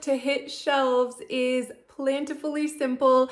to hit shelves is Plentifully Simple.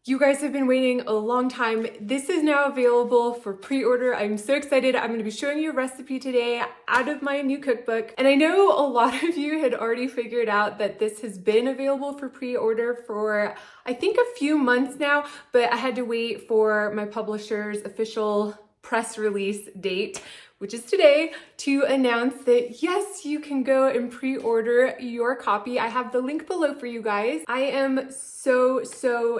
You guys have been waiting a long time. This is now available for pre-order. I'm so excited. I'm going to be showing you a recipe today out of my new cookbook. And I know a lot of you had already figured out that this has been available for pre-order for, I think, a few months now, but I had to wait for my publisher's official press release date, which is today, to announce that yes, you can go and pre-order your copy. I have the link below for you guys. I am so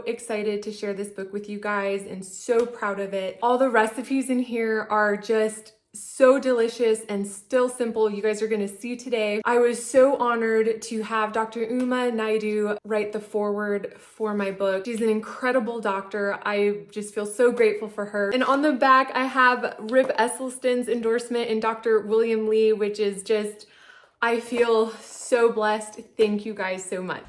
excited to share this book with you guys and so proud of it. All the recipes in here are just so delicious and still simple. You guys are gonna see today. I was so honored to have Dr. Uma Naidu write the foreword for my book. She's an incredible doctor. I just feel so grateful for her. And on the back, I have Rip Esselstyn's endorsement and Dr. William Li, which is just, I feel so blessed. Thank you guys so much.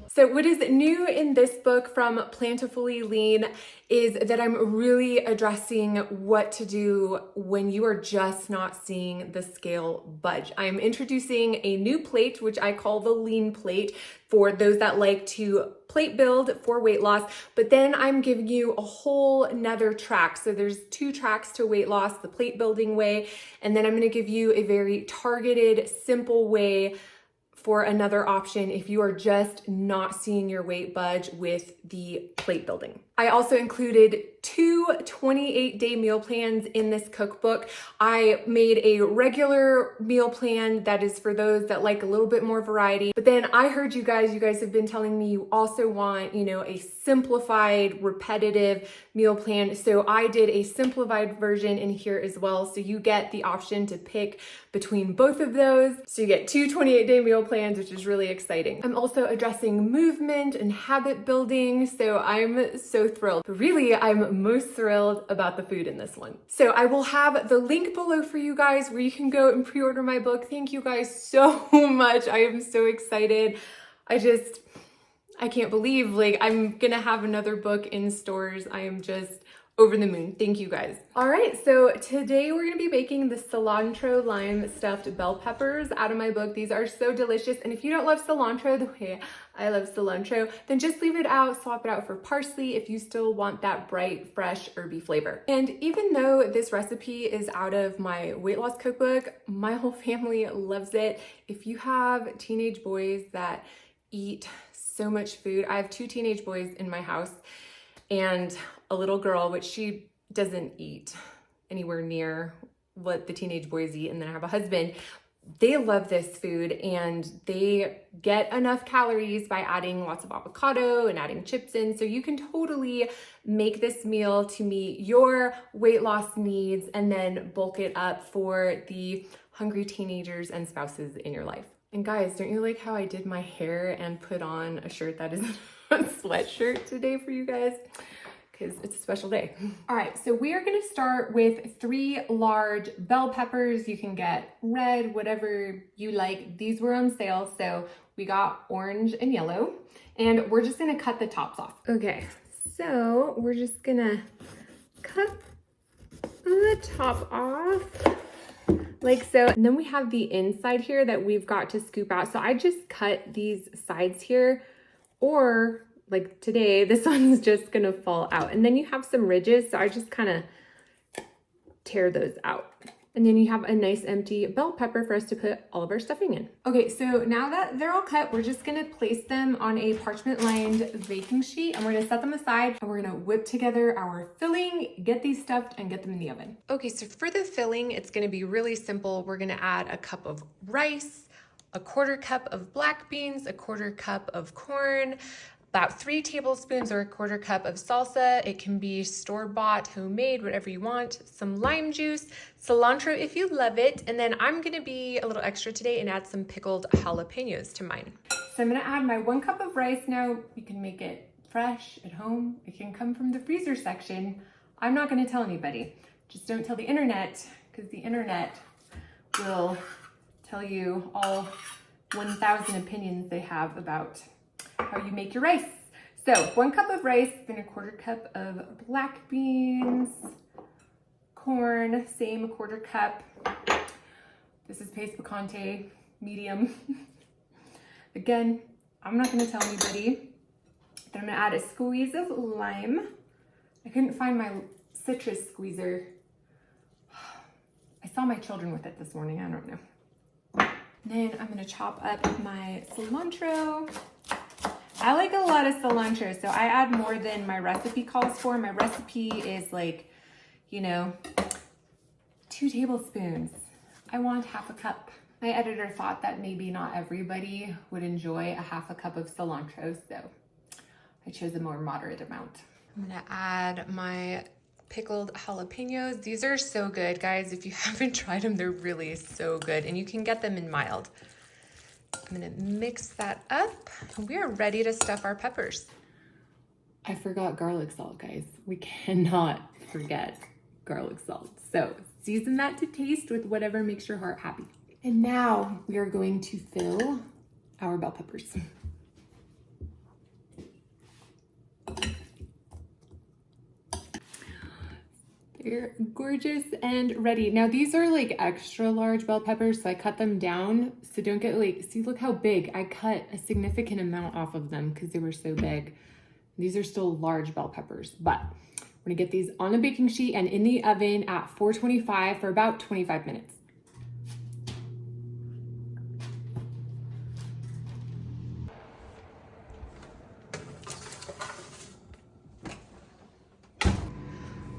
So what is new in this book from Plentifully Lean is that I'm really addressing what to do when you are just not seeing the scale budge. I'm introducing a new plate, which I call the lean plate, for those that like to plate build for weight loss, but then I'm giving you a whole nother track. So there's 2 tracks to weight loss, the plate building way, and then I'm gonna give you a very targeted, simple way for another option if you are just not seeing your weight budge with the plate building. I also included 2 28-day meal plans in this cookbook. I made a regular meal plan that is for those that like a little bit more variety. But then I heard you guys have been telling me you also want, a simplified, repetitive meal plan. So I did a simplified version in here as well. So you get the option to pick between both of those. So you get 2 28-day meal plans, which is really exciting. I'm also addressing movement and habit building. So I'm so thrilled. But really, I'm most thrilled about the food in this one. So I will have the link below for you guys where you can go and pre-order my book. Thank you guys so much. I am so excited. I can't believe I'm gonna have another book in stores. I am just over the moon. Thank you guys. All right, so today we're gonna be baking the cilantro lime stuffed bell peppers out of my book. These are so delicious. And if you don't love cilantro the way I love cilantro, then just leave it out, swap it out for parsley if you still want that bright, fresh, herby flavor. And even though this recipe is out of my weight loss cookbook, my whole family loves it. If you have teenage boys that eat so much food, I have 2 teenage boys in my house and a little girl, which she doesn't eat anywhere near what the teenage boys eat, and then I have a husband. They love this food and they get enough calories by adding lots of avocado and adding chips in. So you can totally make this meal to meet your weight loss needs and then bulk it up for the hungry teenagers and spouses in your life. And guys, don't you like how I did my hair and put on a shirt that is a sweatshirt today for you guys? Because it's a special day. All right, so we are gonna start with 3 large bell peppers. You can get red, whatever you like. These were on sale, so we got orange and yellow, and we're just gonna cut the tops off. Okay, so we're just gonna cut the top off like so. And then we have the inside here that we've got to scoop out. So I just cut these sides here, or like today, this one's just gonna fall out. And then you have some ridges, so I just kind of tear those out. And then you have a nice empty bell pepper for us to put all of our stuffing in. Okay, so now that they're all cut, we're just gonna place them on a parchment lined baking sheet and we're gonna set them aside and we're gonna whip together our filling, get these stuffed and get them in the oven. Okay, so for the filling, it's gonna be really simple. We're gonna add a cup of rice, a 1/4 cup of black beans, a 1/4 cup of corn, about 3 tablespoons or a 1/4 cup of salsa. It can be store-bought, homemade, whatever you want. Some lime juice, cilantro if you love it, and then I'm gonna be a little extra today and add some pickled jalapenos to mine. So I'm gonna add my 1 cup of rice. Now you can make it fresh at home. It can come from the freezer section. I'm not gonna tell anybody. Just don't tell the internet, because the internet will tell you all 1,000 opinions they have about how you make your rice. So 1 cup of rice, then 1/4 cup of black beans, corn, same 1/4 cup. This is paste picante, medium. Again, I'm not gonna tell anybody. Then I'm gonna add a squeeze of lime. I couldn't find my citrus squeezer. I saw my children with it this morning, I don't know. Then I'm gonna chop up my cilantro. I like a lot of cilantro, so I add more than my recipe calls for. My recipe is like, you know, 2 tablespoons. I want 1/2 cup. My editor thought that maybe not everybody would enjoy a 1/2 cup of cilantro, so I chose a more moderate amount. I'm gonna add my pickled jalapenos. These are so good, guys. If you haven't tried them, they're really so good, and you can get them in mild. I'm gonna mix that up, and we are ready to stuff our peppers. I forgot garlic salt, guys. We cannot forget garlic salt. So season that to taste with whatever makes your heart happy. And now we are going to fill our bell peppers. They're gorgeous and ready. Now these are like extra large bell peppers, so I cut them down. So don't get like, see, look how big. I cut a significant amount off of them because they were so big. These are still large bell peppers, but we're gonna get these on a baking sheet and in the oven at 425 for about 25 minutes.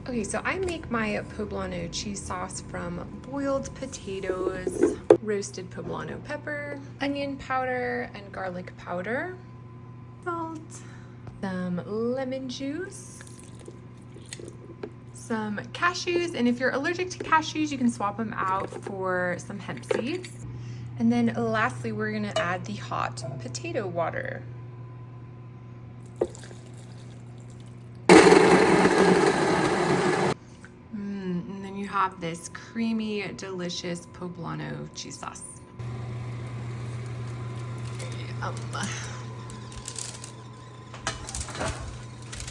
Okay, so I make my poblano cheese sauce from boiled potatoes, roasted poblano pepper, onion powder, and garlic powder, salt, some lemon juice, some cashews, and if you're allergic to cashews, you can swap them out for some hemp seeds. And then lastly, we're gonna add the hot potato water. Have this creamy, delicious poblano cheese sauce.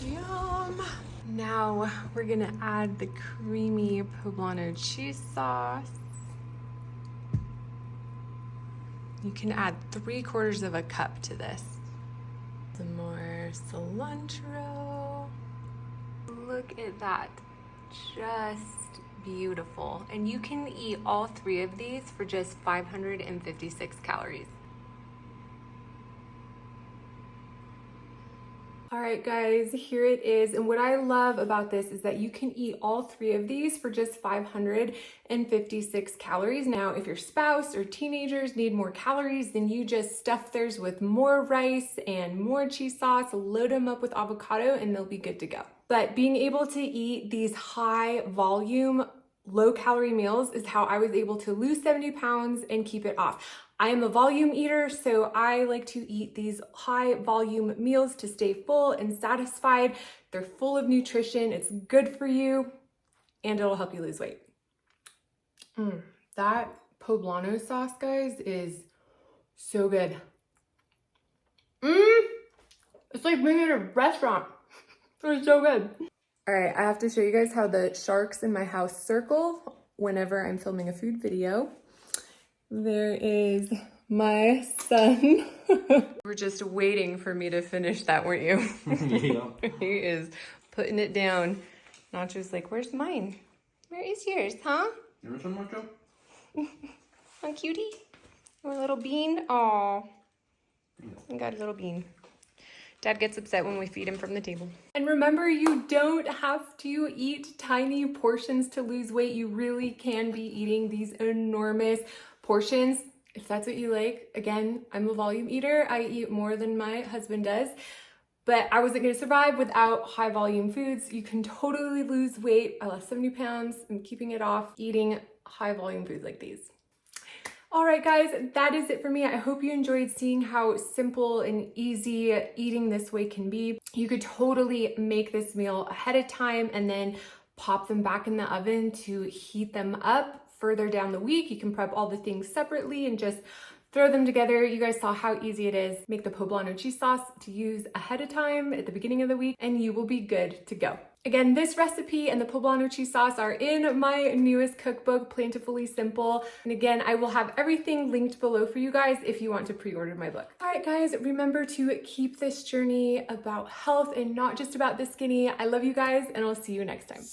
Yum. Now we're gonna add the creamy poblano cheese sauce. You can add 3/4 cup to this. Some more cilantro. Look at that, just beautiful. And you can eat all 3 of these for just 556 calories. All right, guys, here it is. And what I love about this is that you can eat all 3 of these for just 556 calories. Now, if your spouse or teenagers need more calories, then you just stuff theirs with more rice and more cheese sauce, load them up with avocado, and they'll be good to go. But being able to eat these high volume, low calorie meals is how I was able to lose 70 pounds and keep it off. I am a volume eater, so I like to eat these high volume meals to stay full and satisfied. They're full of nutrition, it's good for you, and it'll help you lose weight. That poblano sauce, guys, is so good. It's like being at a restaurant. It's so good. All right, I have to show you guys how the sharks in my house circle whenever I'm filming a food video. There is my son. You were just waiting for me to finish that, weren't you? Yeah. He is putting it down. Nacho's like, where's mine? Where is yours, huh? You want some, Nacho? Oh, cutie. You want a little bean? Aw. I got a little bean. Dad gets upset when we feed him from the table. And remember, you don't have to eat tiny portions to lose weight. You really can be eating these enormous portions if that's what you like. Again, I'm a volume eater. I eat more than my husband does, but I wasn't gonna survive without high volume foods. You can totally lose weight. I lost 70 pounds. I'm keeping it off eating high volume foods like these. All right, guys, that is it for me. I hope you enjoyed seeing how simple and easy eating this way can be. You could totally make this meal ahead of time and then pop them back in the oven to heat them up further down the week. You can prep all the things separately and just throw them together. You guys saw how easy it is. Make the poblano cheese sauce to use ahead of time at the beginning of the week, and you will be good to go. Again, this recipe and the poblano cheese sauce are in my newest cookbook, Plentifully Simple. And again, I will have everything linked below for you guys if you want to pre-order my book. All right, guys, remember to keep this journey about health and not just about the skinny. I love you guys, and I'll see you next time.